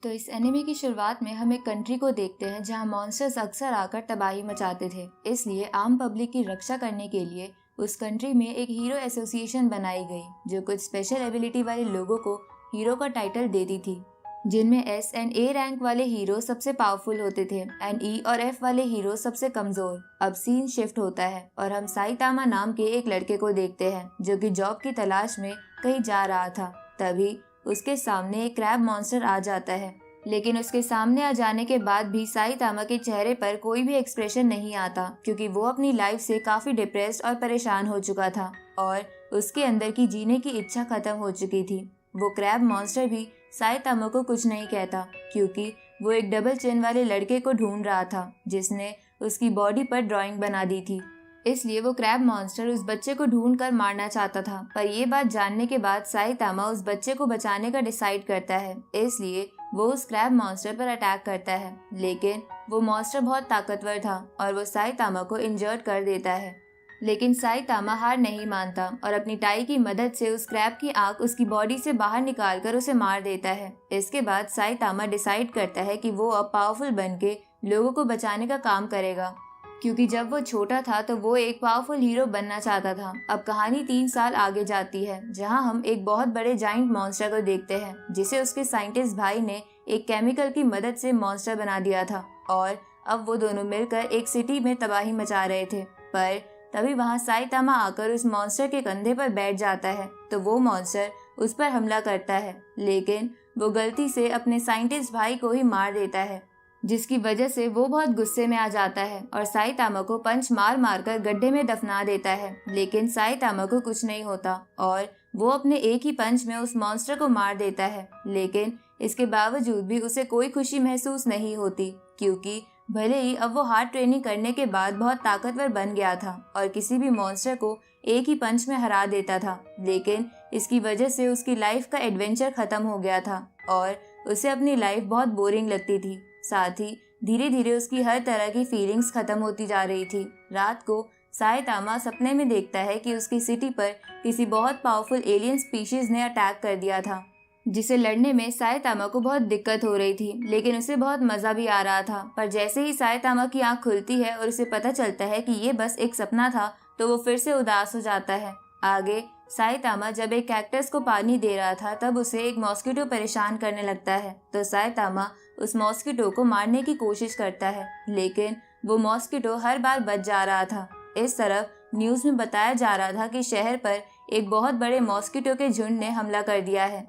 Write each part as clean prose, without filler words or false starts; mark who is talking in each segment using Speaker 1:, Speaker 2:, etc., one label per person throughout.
Speaker 1: तो इस एनिमे की शुरुआत में हम एक कंट्री को देखते हैं जहां मॉन्स्टर्स अक्सर आकर तबाही मचाते थे। इसलिए आम पब्लिक की रक्षा करने के लिए उस कंट्री में एक हीरो एसोसिएशन बनाई गई जो कुछ स्पेशल एबिलिटी वाले लोगों को हीरो का टाइटल देती थी, जिनमें एस एंड ए रैंक वाले हीरो सबसे पावरफुल होते थे एंड ई और एफ वाले हीरो सबसे कमजोर। अब सीन शिफ्ट होता है और हम साइतामा नाम के एक लड़के को देखते हैं जो कि जॉब की तलाश में कहीं जा रहा था। तभी उसके सामने एक क्रैब मॉन्स्टर आ जाता है, लेकिन उसके सामने आ जाने के बाद भी साइतामा के चेहरे पर कोई भी एक्सप्रेशन नहीं आता क्योंकि वो अपनी लाइफ से काफी डिप्रेस्ड और परेशान हो चुका था और उसके अंदर की जीने की इच्छा खत्म हो चुकी थी। वो क्रैब मॉन्स्टर भी साइतामा को कुछ नहीं कहता क्योंकि वो एक डबल चिन वाले लड़के को ढूंढ रहा था जिसने उसकी बॉडी पर ड्राइंग बना दी थी। इसलिए वो क्रैब मॉन्स्टर उस बच्चे को ढूंढ कर मारना चाहता था, पर ये बात जानने के बाद साइतामा उस बच्चे को बचाने का डिसाइड करता है। इसलिए वो उस क्रैब मॉन्स्टर पर अटैक करता है, लेकिन वो मॉन्स्टर बहुत ताकतवर था और वो साइतामा को इंजर्ड कर देता है। लेकिन साइतामा हार नहीं मानता और अपनी टाई की मदद से उस क्रैब की आंख उसकी बॉडी से बाहर निकालकर उसे मार देता है। इसके बाद साइतामा डिसाइड करता है कि वो अब पावरफुल बन के लोगों को बचाने का काम करेगा, क्योंकि जब वो छोटा था तो वो एक पावरफुल हीरो बनना चाहता था। अब कहानी 3 साल आगे जाती है जहां हम एक बहुत बड़े जाइंट मॉन्स्टर को देखते हैं जिसे उसके साइंटिस्ट भाई ने एक केमिकल की मदद से मॉन्स्टर बना दिया था और अब वो दोनों मिलकर एक सिटी में तबाही मचा रहे थे। पर तभी वहां साइतामा आकर उस मॉन्स्टर के कंधे पर बैठ जाता है तो वो मॉन्स्टर उस पर हमला करता है, लेकिन वो गलती से अपने साइंटिस्ट भाई को ही मार देता है, जिसकी वजह से वो बहुत गुस्से में आ जाता है और साइतामा को पंच मार मार कर गड्ढे में दफना देता है। लेकिन साइतामा को कुछ नहीं होता और वो अपने एक ही पंच में उस मॉन्स्टर को मार देता है, लेकिन इसके बावजूद भी उसे कोई खुशी महसूस नहीं होती क्योंकि भले ही अब वो हार्ड ट्रेनिंग करने के बाद बहुत ताकतवर बन गया था और किसी भी मॉन्स्टर को एक ही पंच में हरा देता था, लेकिन इसकी वजह से उसकी लाइफ का एडवेंचर खत्म हो गया था और उसे अपनी लाइफ बहुत बोरिंग लगती थी। साथ ही धीरे धीरे उसकी हर तरह की फीलिंग्स खत्म होती जा रही थी। रात को साइतामा सपने में देखता है कि उसकी सिटी पर किसी बहुत पावरफुल एलियन स्पीशीज ने अटैक कर दिया था, जिसे लड़ने में साइतामा को बहुत दिक्कत हो रही थी, लेकिन उसे बहुत मजा भी आ रहा था। पर जैसे ही साइतामा की आंख खुलती है और उसे पता चलता है कि ये बस एक सपना था तो वो फिर से उदास हो जाता है। आगे साइतामा जब एक कैक्टस को पानी दे रहा था तब उसे एक मॉस्किटो परेशान करने लगता है, तो साइतामा उस मॉस्किटो को मारने की कोशिश करता है, लेकिन वो मॉस्किटो हर बार बच जा रहा था। इस तरफ न्यूज में बताया जा रहा था कि शहर पर एक बहुत बड़े मॉस्किटो के झुंड ने हमला कर दिया है।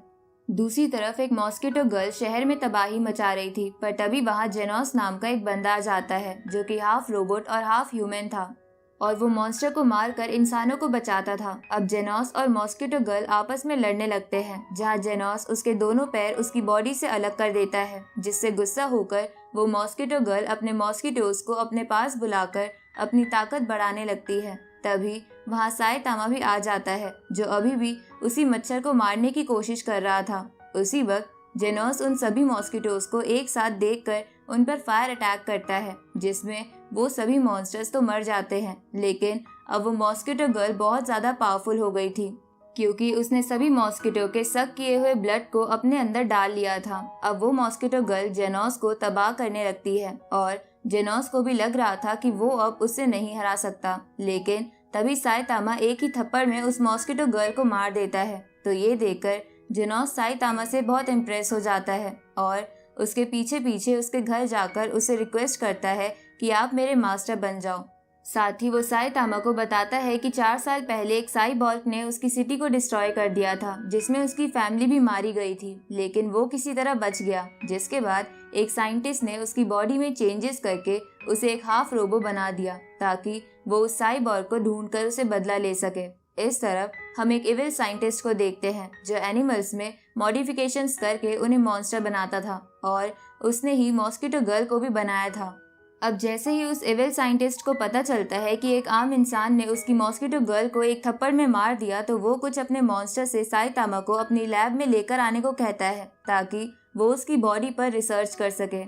Speaker 1: दूसरी तरफ एक मॉस्किटो गर्ल शहर में तबाही मचा रही थी, पर तभी वहां जेनोस नाम का एक बंदा आ जाता है जो कि हाफ रोबोट और हाफ ह्यूमन था और वो मॉन्स्टर को मारकर इंसानों को बचाता था। अब जेनोस और मॉस्किटो गर्ल आपस में लड़ने लगते हैं, जहां जेनोस उसके दोनों पैर उसकी बॉडी से अलग कर देता है, जिससे गुस्सा होकर वो मॉस्किटो गर्ल अपने मॉस्किटोज को अपने पास बुलाकर अपनी ताकत बढ़ाने लगती है। तभी वहां साइतामा भी आ जाता है जो अभी भी उसी मच्छर को मारने की कोशिश कर रहा था। उसी वक्त जेनोस उन सभी मॉस्किटोज को एक साथ देखकर उन पर फायर अटैक करता है, जिसमें वो सभी मॉन्स्टर्स तो मर जाते हैं, लेकिन अब वो मॉस्किटो गर्ल बहुत ज्यादा पावरफुल हो गई थी क्योंकि उसने सभी मॉस्किटो के सक किए हुए ब्लड को अपने अंदर डाल लिया था। अब वो मॉस्किटो गर्ल जेनोस को तबाह करने लगती है और जेनोस को भी लग रहा था कि वो अब उससे नहीं हरा सकता, लेकिन तभी साइतामा एक ही थप्पड़ में उस मॉस्किटो गर्ल को मार देता है। तो ये देखकर जेनोस साइतामा से बहुत इम्प्रेस हो जाता है और उसके पीछे पीछे उसके घर जाकर उसे रिक्वेस्ट करता है कि आप मेरे मास्टर बन जाओ। साथ ही वो साइतामा को बताता है कि 4 साल पहले एक साइबॉर्ग ने उसकी सिटी को डिस्ट्रॉय कर दिया था, जिसमें उसकी फैमिली भी मारी गई थी, लेकिन वो किसी तरह बच गया। जिसके बाद एक साइंटिस्ट ने उसकी बॉडी में चेंजेस करके उसे एक हाफ रोबो बना दिया ताकि वो उस साइबॉर्ग को ढूंढकर उसे बदला ले सके। इस तरफ हम एक इविल साइंटिस्ट को देखते हैं जो एनिमल्स में मॉडिफिकेशंस करके उन्हें मॉन्स्टर बनाता था और उसने ही मॉस्किटो गर्ल को भी बनाया था। अब जैसे ही उस इविल साइंटिस्ट को पता चलता है कि एक आम इंसान ने उसकी मॉस्किटो गर्ल को एक थप्पड़ में मार दिया तो वो कुछ अपने मॉन्स्टर से साइतामा को अपनी लैब में लेकर आने को कहता है ताकि वो उसकी बॉडी पर रिसर्च कर सके।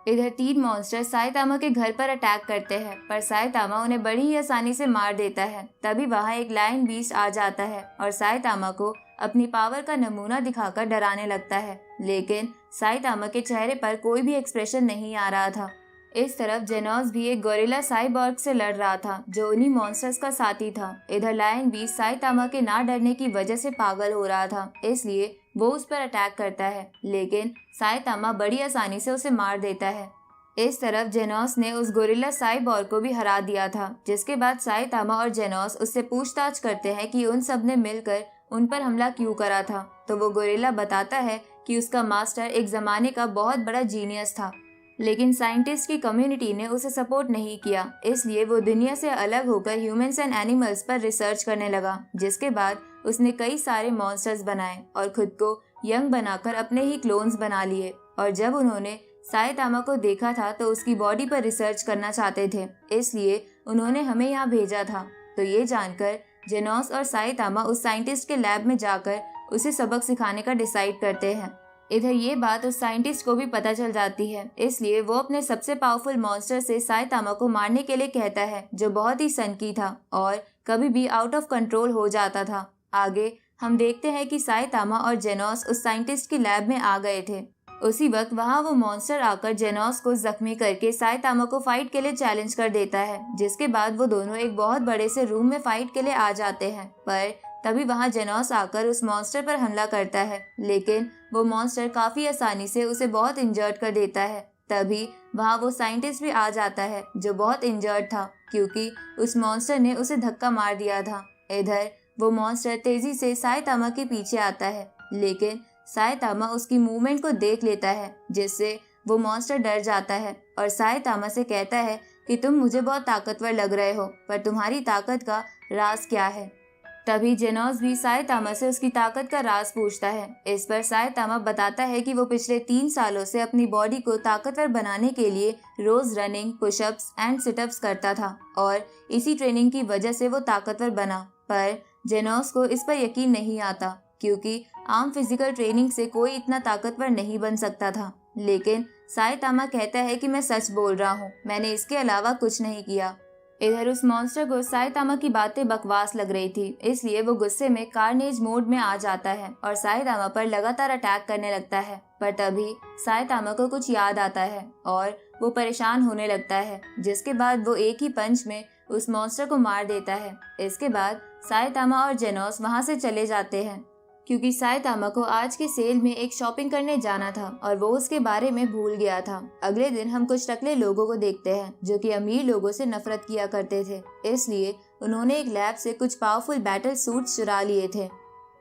Speaker 1: इधर 3 मॉन्स्टर साइतामा के घर पर अटैक करते हैं, पर साइतामा उन्हें बड़ी ही आसानी से मार देता है। तभी वहाँ एक लायन बीस्ट आ जाता है और साइतामा को अपनी पावर का नमूना दिखाकर डराने लगता है, लेकिन साइतामा के चेहरे पर कोई भी एक्सप्रेशन नहीं आ रहा था। इस तरफ जेनोस भी एक गोरिल्ला साइबॉर्ग से लड़ रहा था जो उन्हीं मॉन्स्टर्स का साथी था। इधर लायन भी साइतामा के ना डरने की वजह से पागल हो रहा था, इसलिए वो उस पर अटैक करता है, लेकिन साइतामा बड़ी आसानी से उसे मार देता है। इस तरफ जेनोस ने उस गोरिल्ला साइबॉर्ग को भी हरा दिया था, जिसके बाद साइतामा और जेनोस उससे पूछताछ करते हैं कि उन सब ने मिलकर उन पर हमला क्यों करा था। तो वो गोरिल्ला बताता है कि उसका मास्टर एक जमाने का बहुत बड़ा जीनियस था, लेकिन साइंटिस्ट की कम्युनिटी ने उसे सपोर्ट नहीं किया, इसलिए वो दुनिया से अलग होकर ह्यूमंस एंड एनिमल्स पर रिसर्च करने लगा। जिसके बाद उसने कई सारे मॉन्स्टर्स बनाए और खुद को यंग बनाकर अपने ही क्लोन्स बना लिए। और जब उन्होंने साइतामा को देखा था तो उसकी बॉडी पर रिसर्च करना चाहते थे, इसलिए उन्होंने हमें यहाँ भेजा था। तो ये जानकर जेनोस और साइतामा उस साइंटिस्ट के लैब में जाकर उसे सबक सिखाने का डिसाइड करते हैं। इधर ये बात उस साइंटिस्ट को भी पता चल जाती है, इसलिए वो अपने सबसे पावरफुल मॉन्स्टर से साइतामा को मारने के लिए कहता है, जो बहुत ही सनकी था और कभी भी आउट ऑफ कंट्रोल हो जाता था। आगे हम देखते हैं कि साइतामा और जेनोस उस साइंटिस्ट की लैब में आ गए थे। उसी वक्त वहाँ वो मॉन्स्टर आकर जेनोस को जख्मी करके साइतामा को फाइट के लिए चैलेंज कर देता है, जिसके बाद वो दोनों एक बहुत बड़े से रूम में फाइट के लिए आ जाते हैं। पर तभी वहाँ जेनोस आकर उस मॉन्स्टर पर हमला करता है, लेकिन वो मॉन्स्टर काफी आसानी से उसे बहुत इंजर्ड कर देता है। तभी वहाँ वो साइंटिस्ट भी आ जाता है जो बहुत इंजर्ड था, क्योंकि उस मॉन्स्टर ने उसे धक्का मार दिया था। इधर वो मॉन्स्टर तेजी से साइतामा के पीछे आता है, लेकिन साइतामा उसकी मूवमेंट को देख लेता है, जिससे वो मॉन्स्टर डर जाता है और साइतामा से कहता है कि तुम मुझे बहुत ताकतवर लग रहे हो, पर तुम्हारी ताकत का राज क्या है। तभी जेनोस भी साइतामा से उसकी ताकत का राज पूछता है। इस पर साइतामा बताता है कि वो पिछले 3 सालों से अपनी बॉडी को ताकतवर बनाने के लिए रोज रनिंग, पुशअप्स एंड सिटअप्स करता था और इसी ट्रेनिंग की वजह से वो ताकतवर बना। पर जेनोस को इस पर यकीन नहीं आता, क्योंकि आम फिजिकल ट्रेनिंग से कोई इतना ताकतवर नहीं बन सकता था। लेकिन साइतामा कहता है कि मैं सच बोल रहा हूँ, मैंने इसके अलावा कुछ नहीं किया। इधर उस मॉन्स्टर को साइतामा की बातें बकवास लग रही थी, इसलिए वो गुस्से में कार्नेज मोड में आ जाता है और साइतामा पर लगातार अटैक करने लगता है। पर तभी साइतामा को कुछ याद आता है और वो परेशान होने लगता है, जिसके बाद वो एक ही पंच में उस मॉन्स्टर को मार देता है। इसके बाद साइतामा और जेनोस वहाँ से चले जाते हैं, क्योंकि साइतामा को आज के सेल में एक शॉपिंग करने जाना था और वो उसके बारे में भूल गया था। अगले दिन हम कुछ टकले लोगों को देखते हैं जो कि अमीर लोगों से नफरत किया करते थे, इसलिए उन्होंने एक लैब से कुछ पावरफुल बैटल सूट्स चुरा लिए थे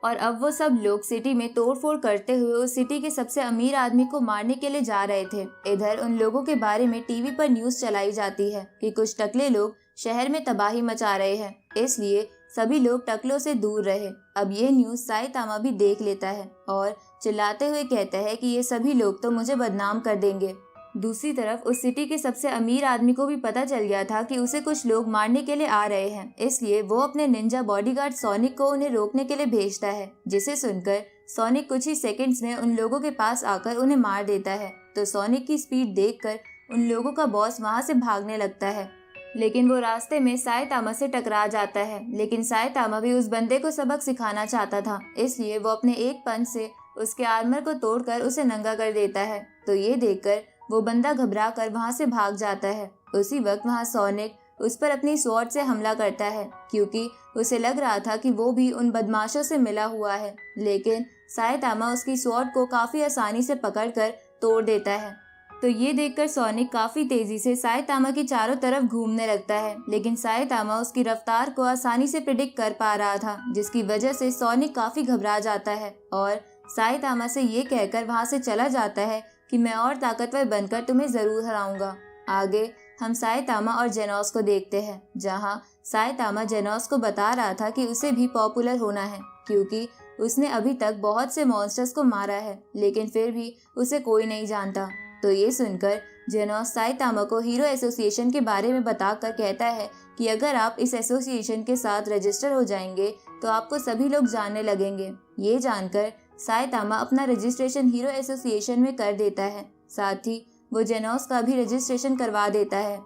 Speaker 1: और अब वो सब लोग सिटी में तोड़फोड़ करते हुए उस सिटी के सबसे अमीर आदमी को मारने के लिए जा रहे थे। इधर उन लोगों के बारे में टीवी पर न्यूज चलाई जाती है कि कुछ टकले लोग शहर में तबाही मचा रहे हैं, इसलिए सभी लोग टकलों से दूर रहे। अब ये न्यूज साइतामा भी देख लेता है और चिल्लाते हुए कहता है कि ये सभी लोग तो मुझे बदनाम कर देंगे। दूसरी तरफ उस सिटी के सबसे अमीर आदमी को भी पता चल गया था कि उसे कुछ लोग मारने के लिए आ रहे हैं, इसलिए वो अपने निंजा बॉडीगार्ड सोनिक को उन्हें रोकने के लिए भेजता है, जिसे सुनकर सोनिक कुछ ही सेकंड्स में उन लोगों के पास आकर उन्हें मार देता है। तो सोनिक की स्पीड देखकर उन लोगों का बॉस वहाँ से भागने लगता है, लेकिन वो रास्ते में साइतामा से टकरा जाता है। लेकिन साइतामा भी उस बंदे को सबक सिखाना चाहता था, इसलिए वो अपने एक पंच से उसके आर्मर को तोड़कर उसे नंगा कर देता है। तो ये देखकर वो बंदा घबरा कर वहाँ से भाग जाता है। उसी वक्त वहाँ सोनिक उस पर अपनी स्वॉर्ड से हमला करता है, क्योंकि उसे लग रहा था कि वो भी उन बदमाशों से मिला हुआ है। लेकिन साइतामा उसकी स्वॉर्ड को काफी आसानी से पकड़कर तोड़ देता है। तो ये देखकर सोनिक काफी तेजी से साइतामा की चारों तरफ घूमने लगता है, लेकिन साइतामा उसकी रफ्तार को आसानी से प्रिडिक्ट कर पा रहा था, जिसकी वजह से सोनिक काफी घबरा जाता है और साइतामा से ये कहकर वहाँ से चला जाता है कि मैं और ताकतवर बनकर तुम्हें जरूर हराऊंगा। आगे हम साइतामा और जेनोस को देखते हैं, जहाँ साइतामा जेनोस को बता रहा था कि उसे भी पॉपुलर होना है, क्योंकि उसने अभी तक बहुत से मॉन्स्टर्स को मारा है, लेकिन फिर भी उसे कोई नहीं जानता। तो ये सुनकर जेनोस साइतामा को हीरो एसोसिएशन के बारे में बताकर कहता है कि अगर आप इस एसोसिएशन के साथ रजिस्टर हो जाएंगे तो आपको सभी लोग जानने लगेंगे। ये जानकर साइतामा अपना रजिस्ट्रेशन हीरो एसोसिएशन में कर देता है, साथ ही वो जेनोस का भी रजिस्ट्रेशन करवा देता है।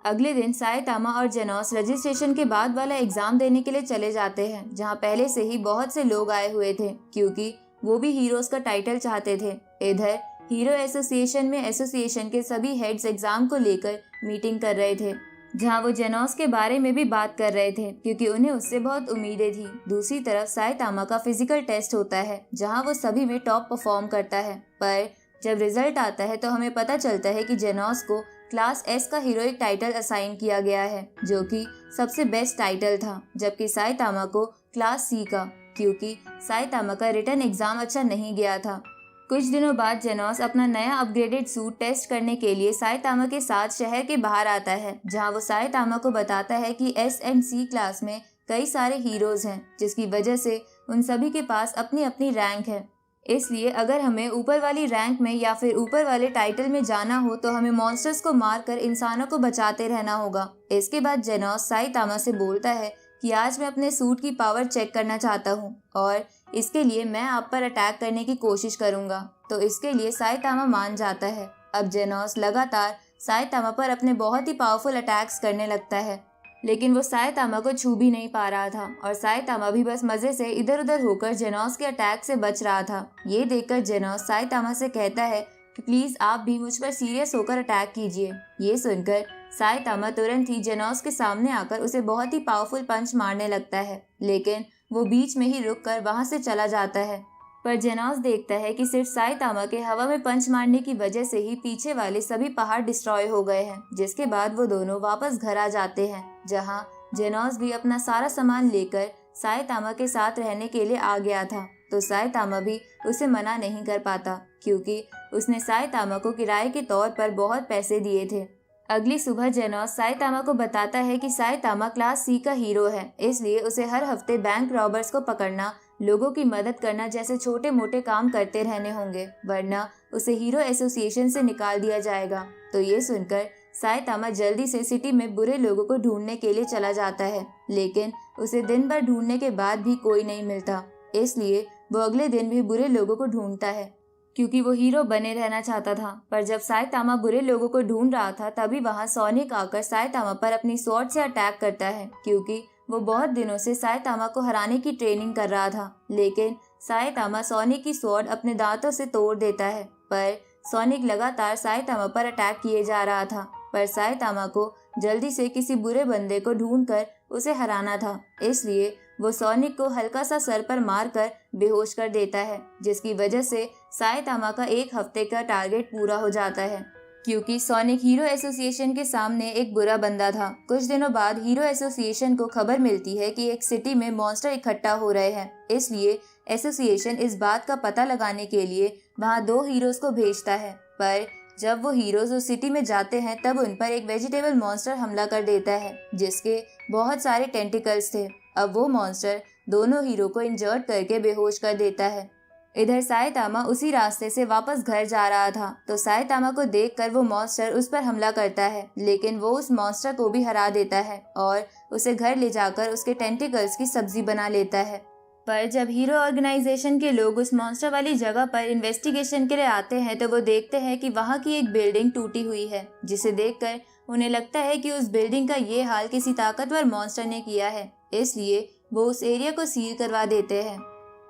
Speaker 1: अगले दिन साइतामा और जेनोस रजिस्ट्रेशन के बाद वाला एग्जाम देने के लिए चले जाते हैं, जहाँ पहले से ही बहुत से लोग आए हुए थे, क्योंकि वो भी हीरोज का टाइटल चाहते थे। इधर हीरो एसोसिएशन में एसोसिएशन के सभी हेड्स एग्जाम को लेकर मीटिंग कर रहे थे, जहां वो जेनोस के बारे में भी बात कर रहे थे क्योंकि उन्हें उससे बहुत उम्मीदें थी। दूसरी तरफ साइतामा का फिजिकल टेस्ट होता है जहां वो सभी में टॉप परफॉर्म करता है, पर जब रिजल्ट आता है तो हमें पता चलता है कि जेनोस को क्लास एस का हीरोइक टाइटल असाइन किया गया है, जो कि सबसे बेस्ट टाइटल था, जबकि साइतामा को क्लास सी का, क्योंकि साइतामा का रिटन एग्जाम अच्छा नहीं गया था। कुछ दिनों बाद जेनोस अपना नया अपग्रेडेड सूट टेस्ट करने के लिए साइतामा के साथ शहर के बाहर आता है, जहां वो साइतामा को बताता है कि एस एंड सी क्लास में कई सारे हीरोज हैं, जिसकी वजह से उन सभी के पास अपनी अपनी रैंक है। इसलिए अगर हमें ऊपर वाली रैंक में या फिर ऊपर वाले टाइटल में जाना हो तो हमें मॉन्स्टर्स को मारकर इंसानों को बचाते रहना होगा। इसके बाद जेनोस साइतामा से बोलता है कि आज मैं अपने सूट की पावर चेक करना चाहता हूँ और इसके लिए मैं आप पर अटैक करने की कोशिश करूंगा। तो इसके लिए साइतामा मान जाता है। अब जेनोस लगातार साइतामा पर अपने बहुत ही पावरफुल अटैक्स करने लगता है, लेकिन वो साइतामा को छू भी नहीं पा रहा था और साइतामा भी बस मजे से इधर उधर होकर जेनोस के अटैक से बच रहा था। ये देखकर जेनोस साइतामा से कहता है कि प्लीज आप भी मुझ पर सीरियस होकर अटैक कीजिए। ये सुनकर साइतामा तुरंत ही जेनोस के सामने आकर उसे बहुत ही पावरफुल पंच मारने लगता है, लेकिन वो बीच में ही रुककर वहां से चला जाता है। पर जेनोस देखता है कि सिर्फ साइतामा के हवा में पंच मारने की वजह से ही पीछे वाले सभी पहाड़ डिस्ट्रॉय हो गए हैं, जिसके बाद वो दोनों वापस घर आ जाते हैं, जहां जेनोस भी अपना सारा सामान लेकर साइतामा के साथ रहने के लिए आ गया था। तो साइतामा भी उसे मना नहीं कर पाता क्योंकि उसने साइतामा को किराए के तौर पर बहुत पैसे दिए थे। अगली सुबह जेनोस साइतामा को बताता है कि साइतामा क्लास सी का हीरो है, इसलिए उसे हर हफ्ते बैंक रॉबर्स को पकड़ना, लोगों की मदद करना जैसे छोटे मोटे काम करते रहने होंगे, वरना उसे हीरो एसोसिएशन से निकाल दिया जाएगा। तो ये सुनकर साइतामा जल्दी से सिटी में बुरे लोगों को ढूंढने के लिए चला जाता है, लेकिन उसे दिन भर ढूंढने के बाद भी कोई नहीं मिलता। इसलिए वो अगले दिन भी बुरे लोगों को ढूंढता है क्योंकि वो हीरो बने रहना चाहता था। पर जब साइतामा बुरे लोगों को ढूंढ रहा था तभी वहाँ सोनिक आकर साइतामा पर अपनी स्वॉर्ड से अटैक करता है, क्योंकि वो बहुत दिनों से साइतामा को हराने की ट्रेनिंग कर रहा था। लेकिन साइतामा सोनिक की स्वॉर्ड अपने दांतों से तोड़ देता है, पर सोनिक लगातार साइतामा पर अटैक किए जा रहा था। पर साइतामा को जल्दी से किसी बुरे बंदे को ढूंढकर उसे हराना था, इसलिए वो सोनिक को हल्का सा सर पर मारकर बेहोश कर देता है, जिसकी वजह से साइतामा का एक हफ्ते का टारगेट पूरा हो जाता है, क्योंकि सोनिक हीरो एसोसिएशन के सामने एक बुरा बंदा था। कुछ दिनों बाद हीरो एसोसिएशन को खबर मिलती है कि एक सिटी में मॉन्स्टर इकट्ठा हो रहे हैं, इसलिए एसोसिएशन इस बात का पता लगाने के लिए वहाँ 2 हीरोज को भेजता है। पर जब वो हीरोज उस सिटी में जाते हैं तब उन पर एक वेजिटेबल मॉन्स्टर हमला कर देता है, जिसके बहुत सारे टेंटिकल्स थे। अब वो मॉन्स्टर दोनों हीरो को इंजर्ड करके बेहोश कर देता है। इधर साइतामा उसी रास्ते से वापस घर जा रहा था, तो साइतामा को देखकर वो मॉन्स्टर उस पर हमला करता है, लेकिन वो उस मॉन्स्टर को भी हरा देता है और उसे घर ले जाकर उसके टेंटिकल्स की सब्जी बना लेता है। पर जब हीरो ऑर्गेनाइजेशन के लोग उस मॉन्स्टर वाली जगह पर इन्वेस्टिगेशन के लिए आते हैं तो वो देखते हैं कि वहाँ की एक बिल्डिंग टूटी हुई है, जिसे देखकर उन्हें लगता है कि उस बिल्डिंग का ये हाल किसी ताकतवर मॉन्स्टर ने किया है, इसलिए वो उस एरिया को सील करवा देते हैं।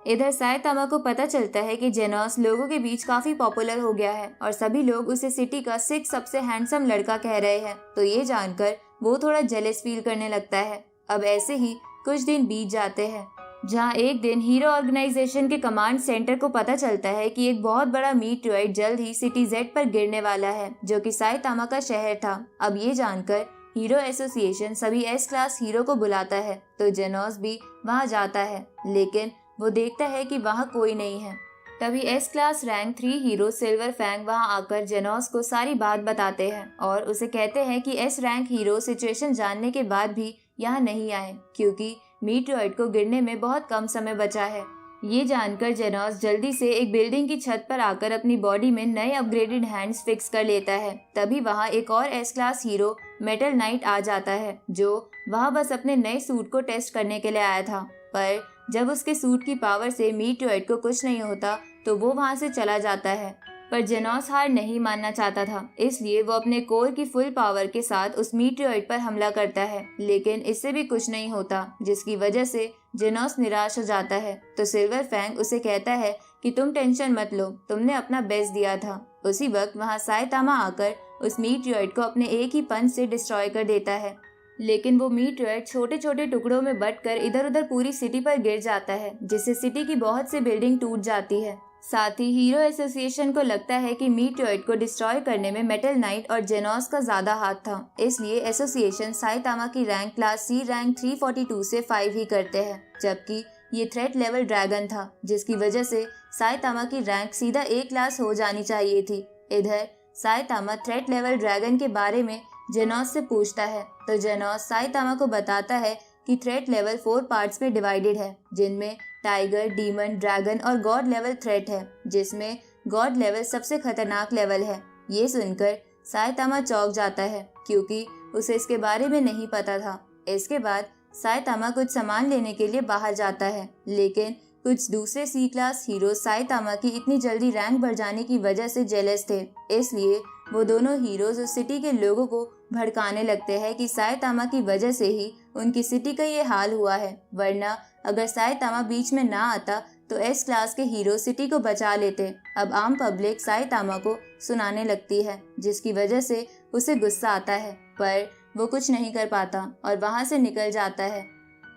Speaker 1: इधर साइतामा को पता चलता है कि जेनोस लोगों के बीच काफी पॉपुलर हो गया है और सभी लोग उसे सिटी का 6 सबसे हैंडसम लड़का कह रहे हैं, तो ये जानकर वो थोड़ा जेलस फील करने लगता है। अब ऐसे ही कुछ दिन बीत जाते हैं, जहाँ एक दिन हीरो ऑर्गेनाइजेशन के कमांड सेंटर को पता चलता है कि एक बहुत बड़ा मीटियोराइट जल्द ही सिटी जेड पर गिरने वाला है, जो कि साइतामा का शहर था। अब ये जानकर हीरो एसोसिएशन सभी एस क्लास हीरो को बुलाता है, तो जेनोस भी वहाँ जाता है, लेकिन वो देखता है कि वहाँ कोई नहीं है। तभी S class rank 3 hero silver fang वहाँ आकर जेनोस को सारी बात बताते हैं और उसे कहते हैं कि एस रैंक हीरो सिचुएशन जानने के बाद भी यहाँ नहीं आए, क्योंकि मीटियोराइट को गिरने में बहुत कम समय बचा है। ये जानकर जेनोस जल्दी से एक बिल्डिंग की छत पर आकर अपनी बॉडी में नए अपग्रेडेड हैंड्स फिक्स कर लेता है। तभी वहाँ एक और S class hero metal knight आ जाता है, जो वहाँ बस अपने नए सूट को टेस्ट करने के लिए आया था। पर जब उसके सूट की पावर से मीटियोराइट को कुछ नहीं होता तो वो वहाँ से चला जाता है। पर जेनोस हार नहीं मानना चाहता था, इसलिए वो अपने कोर की फुल पावर के साथ उस मीटियोराइट पर हमला करता है, लेकिन इससे भी कुछ नहीं होता, जिसकी वजह से जेनोस निराश हो जाता है। तो सिल्वर फैंग उसे कहता है कि तुम टेंशन मत लो, तुमने अपना बेस्ट दिया था। उसी वक्त वहाँ साइतामा आकर उस मीटियोइड को अपने एक ही पंच से डिस्ट्रॉय कर देता है, लेकिन वो मीटियोइड छोटे छोटे टुकड़ों में बंटकर इधर उधर पूरी सिटी पर गिर जाता है, जिससे सिटी की बहुत सी बिल्डिंग टूट जाती है। साथ ही हीरो एसोसिएशन को लगता है कि मीटियोइड को डिस्ट्रॉय करने में मेटल नाइट और जेनोस का ज्यादा हाथ था, इसलिए एसोसिएशन साइतामा की रैंक क्लास सी रैंक 342 से 5 ही करते हैं, जबकि ये थ्रेट लेवल ड्रैगन था, जिसकी वजह से साइतामा की रैंक सीधा ए क्लास हो जानी चाहिए थी। इधर साइतामा थ्रेट लेवल ड्रैगन के बारे में जेनोस से पूछता है, तो जेनोस साइतामा को बताता है कि थ्रेट लेवल 4 पार्ट्स में डिवाइडेड है, जिनमें टाइगर, डीमन, ड्रैगन और गॉड लेवल थ्रेट है, जिसमें गॉड लेवल सबसे खतरनाक लेवल है। ये सुनकर साइतामा चौंक जाता है, क्योंकि उसे इसके बारे में नहीं पता था। इसके बाद साइतामा कुछ सामान लेने के लिए बाहर जाता है, लेकिन कुछ दूसरे सी क्लास हीरो साइतामा की इतनी जल्दी रैंक बढ़ जाने की वजह से जेलस थे, इसलिए वो दोनों हीरोज उस सिटी के लोगों को भड़काने लगते हैं कि साइतामा की वजह से ही उनकी सिटी का ये हाल हुआ है, वरना अगर साइतामा बीच में ना आता तो एस क्लास के हीरो सिटी को बचा लेते। अब आम पब्लिक साइतामा को सुनाने लगती है, जिसकी वजह से उसे गुस्सा आता है, पर वो कुछ नहीं कर पाता और वहाँ से निकल जाता है।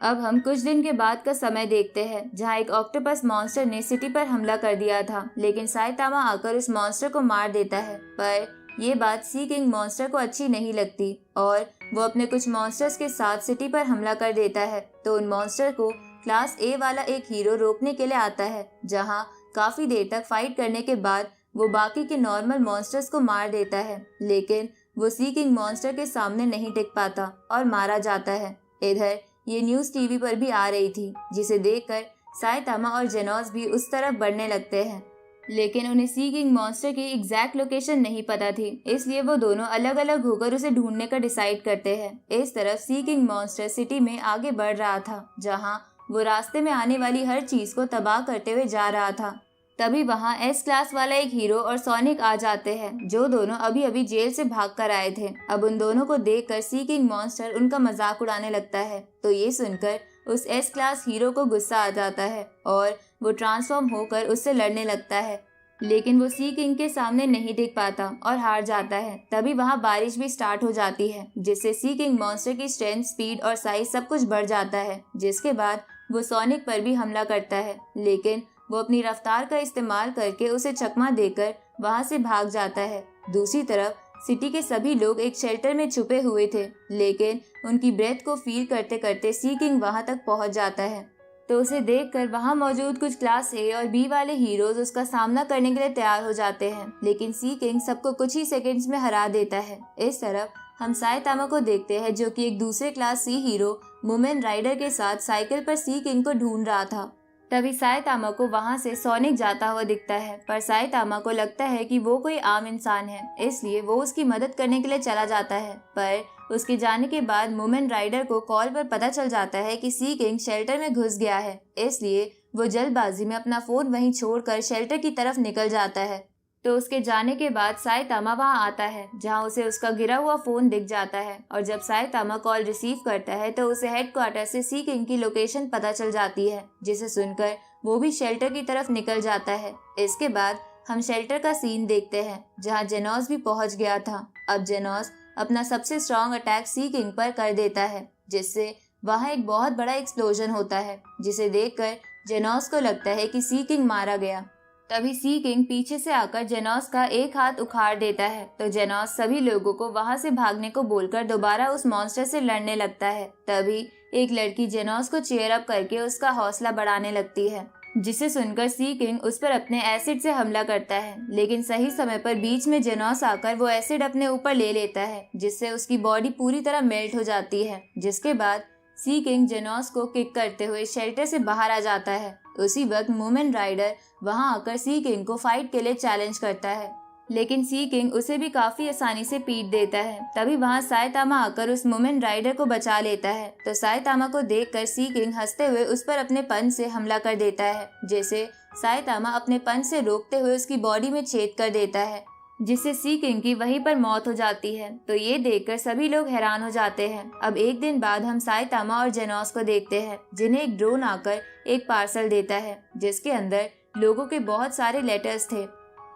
Speaker 1: अब हम कुछ दिन के बाद का समय देखते हैं, जहाँ एक ऑक्टोपस मॉन्स्टर ने सिटी पर हमला कर दिया था, लेकिन साइतामा आकर उस मॉन्स्टर को मार देता है। पर ये बात सी किंग मॉन्स्टर को अच्छी नहीं लगती और वो अपने कुछ मॉन्स्टर्स के साथ सिटी पर हमला कर देता है। तो उन मॉन्स्टर को क्लास ए वाला एक हीरो रोकने के लिए आता है, जहाँ काफी देर तक फाइट करने के बाद वो बाकी के नॉर्मल मॉन्स्टर्स को मार देता है, लेकिन वो सी किंग मॉन्स्टर के सामने नहीं टिक पाता और मारा जाता है। इधर ये न्यूज टीवी पर भी आ रही थी, जिसे देखकर साइतामा और जेनोस भी उस तरफ बढ़ने लगते हैं, लेकिन उन्हें सी किंग मॉन्स्टर की एग्जैक्ट लोकेशन नहीं पता थी, इसलिए वो दोनों अलग अलग होकर उसे ढूंढने का डिसाइड करते हैं। इस तरफ सी किंग मॉन्स्टर सिटी में आगे बढ़ रहा था, जहां वो रास्ते में आने वाली हर चीज को तबाह करते हुए जा रहा था। तभी वहां एस क्लास वाला एक हीरो और सोनिक आ जाते हैं, जो दोनों अभी अभी जेल से भाग कर आए थे। अब उन दोनों को देखकर सी किंग मॉन्स्टर उनका मजाक उड़ाने लगता है, तो ये सुनकर उस एस क्लास हीरो को गुस्सा आ जाता है और वो ट्रांसफॉर्म होकर उससे लड़ने लगता है, लेकिन वो सी किंग के सामने नहीं टिक पाता और हार जाता है। तभी वहाँ बारिश भी स्टार्ट हो जाती है, जिससे सी किंग मॉन्स्टर की स्ट्रेंथ, स्पीड और साइज सब कुछ बढ़ जाता है, जिसके बाद वो सोनिक पर भी हमला करता है, लेकिन वो अपनी रफ्तार का इस्तेमाल करके उसे चकमा देकर वहाँ से भाग जाता है। दूसरी तरफ सिटी के सभी लोग एक शेल्टर में छुपे हुए थे, लेकिन उनकी ब्रेथ को फील करते करते सी किंग वहाँ तक पहुँच जाता है। तो उसे देखकर वहाँ मौजूद कुछ क्लास ए और बी वाले हीरोज उसका सामना करने के लिए तैयार हो जाते हैं, लेकिन सी किंग सबको कुछ ही सेकंड्स में हरा देता है। इस तरफ हम साइतामा को देखते हैं, जो कि एक दूसरे class C hero women rider के साथ साइकिल पर सी किंग को ढूंढ रहा था। तभी साइतामा को वहाँ से सोनिक जाता हुआ दिखता है, पर साइतामा को लगता है कि वो कोई आम इंसान है, इसलिए वो उसकी मदद करने के लिए चला जाता है। पर उसके जाने के बाद वुमेन राइडर को कॉल पर पता चल जाता है कि सी किंग शेल्टर में घुस गया है, इसलिए वो जल्दबाजी में अपना फोन वहीं छोड़कर शेल्टर की तरफ निकल जाता है। तो उसके जाने के बाद साइतामा वहाँ आता है, जहाँ उसे उसका गिरा हुआ फोन दिख जाता है, और जब साइतामा कॉल रिसीव करता है तो उसे हेडक्वार्टर से सी किंग की लोकेशन पता चल जाती है, जिसे सुनकर वो भी शेल्टर की तरफ निकल जाता है। इसके बाद हम शेल्टर का सीन देखते हैं, जहाँ जेनोस भी पहुँच गया था। अब जेनोस अपना सबसे स्ट्रॉन्ग अटैक सी किंग पर कर देता है, जिससे वहाँ एक बहुत बड़ा एक्सप्लोजन होता है, जिसे देखकर जेनोस को लगता है कि सी किंग मारा गया। तभी सी किंग पीछे से आकर जेनोस का एक हाथ उखाड़ देता है, तो जेनोस सभी लोगों को वहां से भागने को बोलकर दोबारा उस मॉन्स्टर से लड़ने लगता है। तभी एक लड़की जेनोस को चीयर अप करके उसका हौसला बढ़ाने लगती है, जिसे सुनकर सी किंग उस पर अपने एसिड से हमला करता है, लेकिन सही समय पर बीच में जेनोस आकर वो एसिड अपने ऊपर ले लेता है, जिससे उसकी बॉडी पूरी तरह मेल्ट हो जाती है। जिसके बाद सी किंग जेनोस को किक करते हुए शेल्टर से बाहर आ जाता है। उसी वक्त वुमेन राइडर वहां आकर सी किंग को फाइट के लिए चैलेंज करता है, लेकिन सी किंग उसे भी काफी आसानी से पीट देता है। तभी वहां साइतामा आकर उस वुमेन राइडर को बचा लेता है, तो साइतामा को देखकर सी किंग हंसते हुए उस पर अपने पंच से हमला कर देता है, जिसे साइतामा अपने पंच से रोकते हुए उसकी बॉडी में छेद कर देता है, जिससे सी किंग की वहीं पर मौत हो जाती है। तो ये देखकर सभी लोग हैरान हो जाते हैं। अब एक दिन बाद हम साइतामा और जेनोस को देखते हैं, जिन्हें एक ड्रोन आकर एक पार्सल देता है, जिसके अंदर लोगों के बहुत सारे लेटर्स थे।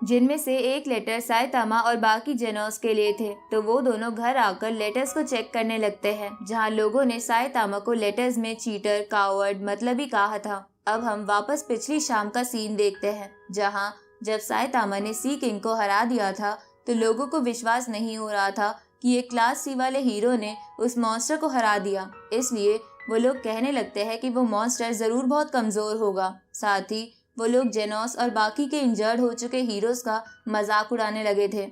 Speaker 1: जिनमें से एक लेटर साइतामा और बाकी जेनोस के लिए थे। तो वो दोनों घर आकर लेटर्स को चेक करने लगते हैं, जहाँ लोगों ने साइतामा को लेटर्स में चीटर, कावर्ड मतलब ही कहा था। अब हम वापस पिछली शाम का सीन देखते हैं, जहाँ जब साइतामा ने सी किंग को हरा दिया था तो लोगों को विश्वास नहीं हो रहा था कि एक क्लास सी वाले हीरो ने उस मॉन्स्टर को हरा दिया। इसलिए वो लोग कहने लगते हैं कि वो मॉन्स्टर जरूर बहुत कमजोर होगा। साथ ही वो लोग जेनोस और बाकी के इंजर्ड हो चुके हीरोज का मजाक उड़ाने लगे थे,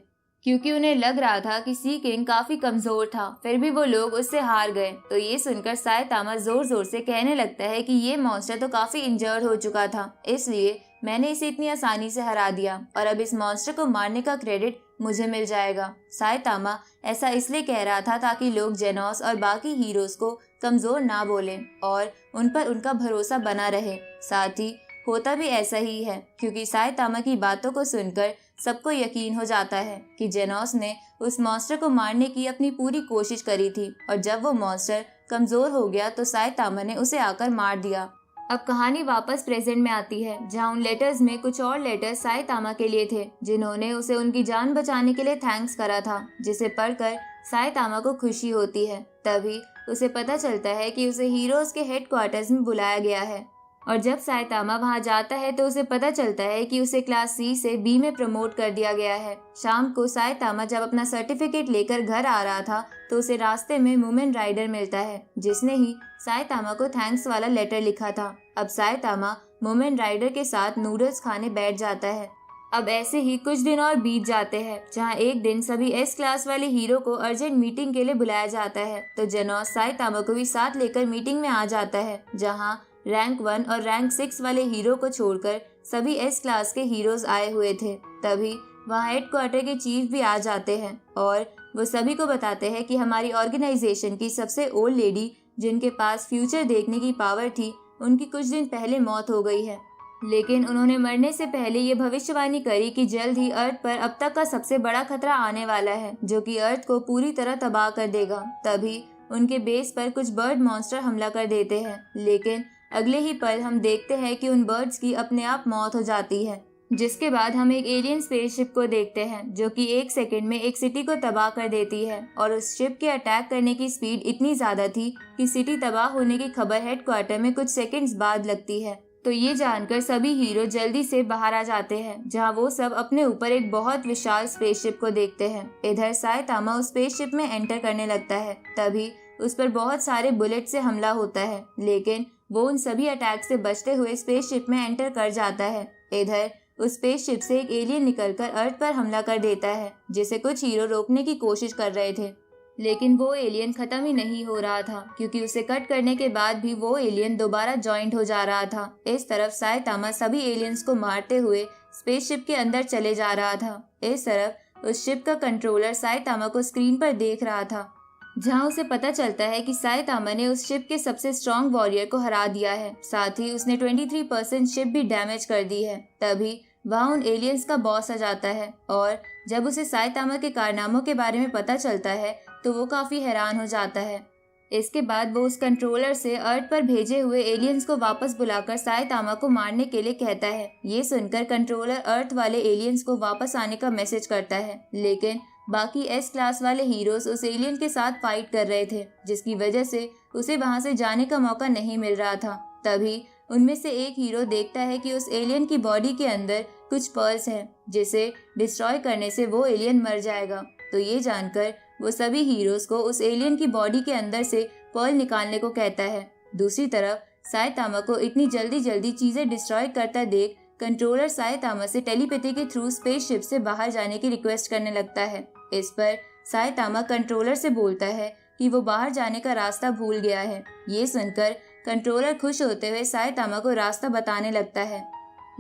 Speaker 1: क्योंकि उन्हें लग रहा था कि सी किंग काफी कमजोर था, फिर भी वो लोग उससे हार गए। तो ये सुनकर साइतामा जोर जोर से कहने लगता है कि ये मॉन्स्टर तो काफी इंजर्ड हो चुका था, इसलिए मैंने इसे इतनी आसानी से हरा दिया और अब इस मॉन्स्टर को मारने का क्रेडिट मुझे मिल जाएगा। साइतामा ऐसा इसलिए कह रहा था ताकि लोग जेनोस और बाकी हीरोज को कमजोर ना बोलें और उन पर उनका भरोसा बना रहे। साथ ही होता भी ऐसा ही है, क्योंकि साइतामा की बातों को सुनकर सबको यकीन हो जाता है कि जेनोस ने उस मॉन्स्टर को मारने की अपनी पूरी कोशिश करी थी और जब वो मॉन्स्टर कमजोर हो गया तो साइतामा ने उसे आकर मार दिया। अब कहानी वापस प्रेजेंट में आती है, जहाँ उन लेटर्स में कुछ और लेटर्स साइतामा के लिए थे, जिन्होंने उसे उनकी जान बचाने के लिए थैंक्स करा था, जिसे पढ़कर साइतामा को खुशी होती है। तभी उसे पता चलता है कि उसे हीरोज के हेडक्वार्टर्स में बुलाया गया है और जब साइतामा वहां जाता है तो उसे पता चलता है कि उसे क्लास सी से बी में प्रमोट कर दिया गया है। शाम को साइतामा जब अपना सर्टिफिकेट लेकर घर आ रहा था तो उसे रास्ते में वुमेन राइडर मिलता है, जिसने ही साइतामा को थैंक्स वाला लेटर लिखा था। अब साइतामा वुमेन राइडर के साथ नूडल्स खाने बैठ जाता है। अब ऐसे ही कुछ दिन और बीत जाते हैं, जहाँ एक दिन सभी एस क्लास वाले हीरो को अर्जेंट मीटिंग के लिए बुलाया जाता है। तो जेनोस साइतामा को भी साथ लेकर मीटिंग में आ जाता है, जहाँ रैंक 1 और रैंक 6 वाले हीरो को छोड़कर सभी एस क्लास के हीरोज आए हुए थे। तभी वहाँ हेडक्वार्टर के चीफ भी आ जाते हैं और वो सभी को बताते हैं कि हमारी ऑर्गेनाइजेशन की सबसे ओल्ड लेडी, जिनके पास फ्यूचर देखने की पावर थी, उनकी कुछ दिन पहले मौत हो गई है। लेकिन उन्होंने मरने से पहले ये भविष्यवाणी करी कि जल्द ही अर्थ पर अब तक का सबसे बड़ा खतरा आने वाला है, जो कि अर्थ को पूरी तरह तबाह कर देगा। तभी उनके बेस पर कुछ बर्ड मॉन्स्टर हमला कर देते हैं, लेकिन अगले ही पल हम देखते हैं कि उन बर्ड्स की अपने आप मौत हो जाती है, जिसके बाद हम एक एलियन स्पेसशिप को देखते हैं जो कि 1 सेकंड में एक सिटी को तबाह कर देती है। और उस शिप के अटैक करने की स्पीड इतनी ज्यादा थी कि सिटी तबाह होने की खबर हेडक्वार्टर में कुछ सेकंड्स बाद लगती है। तो ये जानकर सभी हीरो जल्दी से बाहर आ जाते हैं, जहाँ वो सब अपने ऊपर एक बहुत विशाल स्पेसशिप को देखते हैं। इधर साइतामा उस स्पेसशिप में एंटर करने लगता है, तभी उस पर बहुत सारे बुलेट से हमला होता है, लेकिन वो उन सभी अटैक से बचते हुए स्पेसशिप में एंटर कर जाता है। इधर उस स्पेसशिप से एक एलियन निकलकर अर्थ पर हमला कर देता है, जिसे कुछ हीरो रोकने की कोशिश कर रहे थे, लेकिन वो एलियन खत्म ही नहीं हो रहा था, क्योंकि उसे कट करने के बाद भी वो एलियन दोबारा जॉइंट हो जा रहा था। इस तरफ साइतामा सभी एलियंस को मारते हुए स्पेसशिप के अंदर चले जा रहा था। इस तरफ उस शिप का कंट्रोलर साइतामा को स्क्रीन पर देख रहा था, जहां उसे पता चलता है कि साइतामा ने उस शिप के सबसे स्ट्रॉन्ग वॉरियर को हरा दिया है। साथ ही उसने 23% शिप भी डैमेज कर दी है। तभी वहाँ उन एलियंस का बॉस आ जाता है और जब उसे साइतामा के कारनामों के बारे में पता चलता है तो वो काफी हैरान हो जाता है। इसके बाद वो उस कंट्रोलर से अर्थ पर भेजे हुए एलियंस को वापस बुलाकर साइतामा को मारने के लिए कहता है। ये सुनकर कंट्रोलर अर्थ वाले एलियंस को वापस आने का मैसेज करता है, लेकिन बाकी एस क्लास वाले हीरोज उस एलियन के साथ फाइट कर रहे थे, जिसकी वजह से उसे वहां से जाने का मौका नहीं मिल रहा था। तभी उनमें से एक हीरो देखता है कि उस एलियन की बॉडी के अंदर कुछ पर्ल्स हैं, जिसे डिस्ट्रॉय करने से वो एलियन मर जाएगा। तो ये जानकर वो सभी हीरोज को उस एलियन की बॉडी के अंदर से पर्ल निकालने को कहता है। दूसरी तरफ साइतामा को इतनी जल्दी चीजें डिस्ट्रॉय करता देख कंट्रोलर साइतामा से टेलीपैथी के थ्रू स्पेसशिप से बाहर जाने की रिक्वेस्ट करने लगता है। इस पर साइतामा कंट्रोलर से बोलता है कि वो बाहर जाने का रास्ता भूल गया है। ये सुनकर कंट्रोलर खुश होते हुए साइतामा को रास्ता बताने लगता है,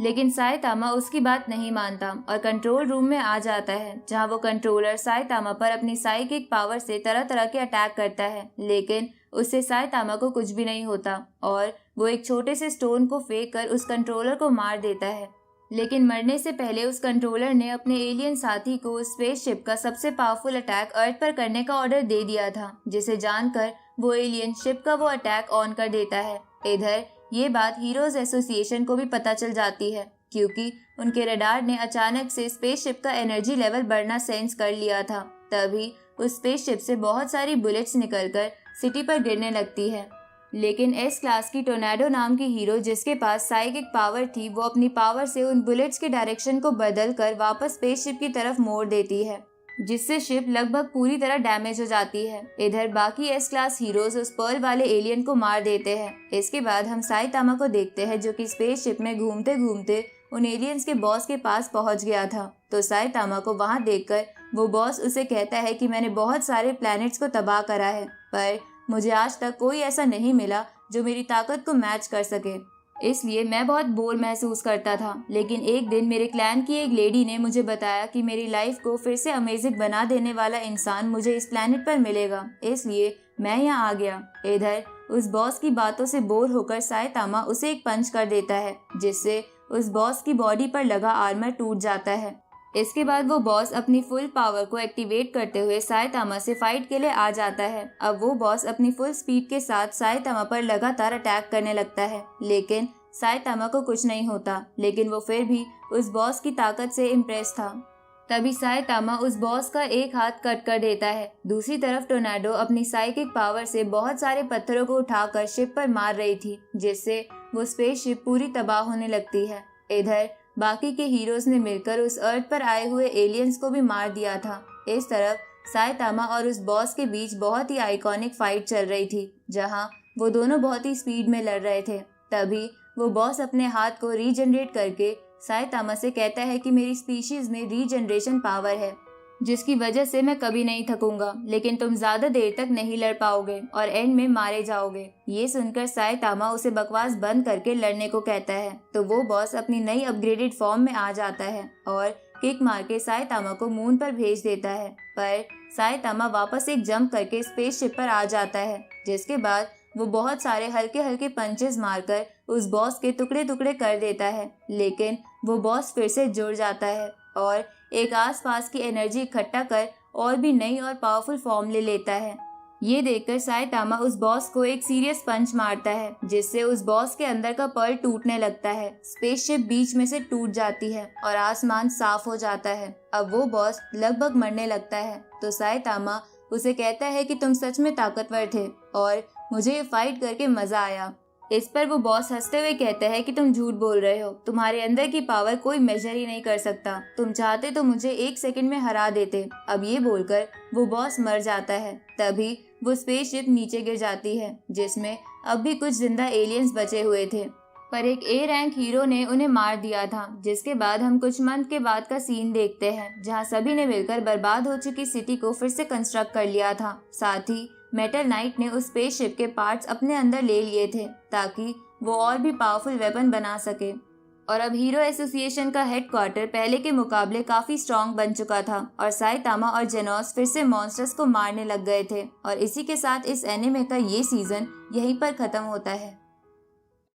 Speaker 1: लेकिन साइतामा उसकी बात नहीं मानता और कंट्रोल रूम में आ जाता है, जहां वो कंट्रोलर साइतामा पर अपनी साइकिक पावर से तरह तरह के अटैक करता है, लेकिन उससे साइतामा को कुछ भी नहीं होता और वो एक छोटे से स्टोन को फेंक कर उस कंट्रोलर को मार देता है। लेकिन मरने से पहले उस कंट्रोलर ने अपने एलियन साथी को स्पेसशिप का सबसे पावरफुल अटैक अर्थ पर करने का ऑर्डर दे दिया था, जिसे जानकर वो एलियन शिप का वो अटैक ऑन कर देता है। इधर ये बात हीरोज एसोसिएशन को भी पता चल जाती है क्योंकि उनके रडार ने अचानक से स्पेसशिप का एनर्जी लेवल बढ़ना सेंस कर लिया था। तभी उस स्पेसशिप से बहुत सारी बुलेट्स निकलकर सिटी पर गिरने लगती है। लेकिन एस क्लास की टोर्नेडो नाम की हीरो, जिसके पास साइकिक पावर थी, वो अपनी पावर से उन बुलेट्स के डायरेक्शन को बदलकर वापस स्पेसशिप की तरफ मोड़ देती है, जिससे शिप लगभग पूरी तरह डैमेज हो जाती है। इधर बाकी एस क्लास हीरोज उस पर्ल वाले एलियन को मार देते हैं। इसके बाद हम साइतामा को देखते हैं, जो कि स्पेसशिप में घूमते घूमते उन एलियंस के बॉस के पास पहुंच गया था। तो साइतामा को वहां देखकर वो बॉस उसे कहता है कि मैंने बहुत सारे प्लैनेट्स को तबाह करा है, पर मुझे आज तक कोई ऐसा नहीं मिला जो मेरी ताकत को मैच कर सके, इसलिए मैं बहुत बोर महसूस करता था। लेकिन एक दिन मेरे क्लैन की एक लेडी ने मुझे बताया कि मेरी लाइफ को फिर से अमेजिंग बना देने वाला इंसान मुझे इस प्लैनेट पर मिलेगा, इसलिए मैं यहाँ आ गया। इधर उस बॉस की बातों से बोर होकर साइतामा उसे एक पंच कर देता है, जिससे उस बॉस की बॉडी पर लगा आर्मर टूट जाता है। इसके बाद वो बॉस अपनी फुल पावर को एक्टिवेट करते हुए साइतामा से फाइट के लिए आ जाता है। अब वो बॉस अपनी फुल स्पीड के साथ साइतामा पर लगातार अटैक करने लगता है, लेकिन साइतामा को कुछ नहीं होता। लेकिन वो फिर भी उस बॉस की ताकत से इम्प्रेस था। तभी साइतामा उस बॉस का एक हाथ कट कर देता है। दूसरी तरफ टोर्नेडो अपनी साइकिक पावर से बहुत सारे पत्थरों को उठाकर शिप पर मार रही थी, जिससे वो स्पेसशिप पूरी तबाह होने लगती है। इधर बाकी के हीरोज ने मिलकर उस अर्थ पर आए हुए एलियंस को भी मार दिया था। इस तरफ साइतामा और उस बॉस के बीच बहुत ही आइकॉनिक फाइट चल रही थी, जहां वो दोनों बहुत ही स्पीड में लड़ रहे थे। तभी वो बॉस अपने हाथ को रीजनरेट करके साइतामा से कहता है कि मेरी स्पीशीज में रीजनरेशन पावर है, जिसकी वजह से मैं कभी नहीं थकूंगा, लेकिन तुम ज्यादा देर तक नहीं लड़ पाओगे और एंड में मारे जाओगे। ये सुनकर साइतामा उसे बकवास बंद करके लड़ने को कहता है। तो वो बॉस अपनी नई अपग्रेडेड फॉर्म में आ जाता है और किक मार के साइतामा को मून पर भेज देता है, पर साइतामा वापस एक जंप करके स्पेसशिप पर आ जाता है, जिसके बाद वो बहुत सारे हल्के हल्के पंचेस मारकर उस बॉस के टुकड़े टुकड़े कर देता है। लेकिन वो बॉस फिर से जुड़ जाता है और एक आसपास की एनर्जी इकट्ठा कर और भी नई और पावरफुल फॉर्म ले लेता है। ये देखकर साइतामा उस बॉस को एक सीरियस पंच मारता है, जिससे उस बॉस के अंदर का पर्ल टूटने लगता है। स्पेसशिप बीच में से टूट जाती है और आसमान साफ हो जाता है। अब वो बॉस लगभग मरने लगता है। तो साइतामा उसे कहता है कि तुम सच में ताकतवर थे और मुझे ये फाइट करके मजा आया। इस पर वो बॉस हंसते हुए कहता है कि तुम झूठ बोल रहे हो, तुम्हारे अंदर की पावर कोई मेजर ही नहीं कर सकता, तुम चाहते तो मुझे 1 सेकंड में हरा देते। अब ये बोलकर वो बॉस मर जाता है। तभी वो स्पेसशिप नीचे गिर जाती है, जिसमें अब भी कुछ जिंदा एलियंस बचे हुए थे, पर एक ए रैंक हीरो ने उन्हें मार दिया था। जिसके बाद हम कुछ मंथ के बाद का सीन देखते हैं, जहाँ सभी ने मिलकर बर्बाद हो चुकी सिटी को फिर से कंस्ट्रक्ट कर लिया था। साथ ही मेटल नाइट ने उस स्पेसशिप के पार्ट्स अपने अंदर ले लिए थे ताकि वो और भी पावरफुल वेपन बना सके। और अब हीरो एसोसिएशन का हेडक्वार्टर पहले के मुकाबले काफी स्ट्रॉन्ग बन चुका था और साइतामा और जेनोस फिर से मॉन्स्टर्स को मारने लग गए थे। और इसी के साथ इस एनिमे का ये सीजन यहीं पर खत्म होता है।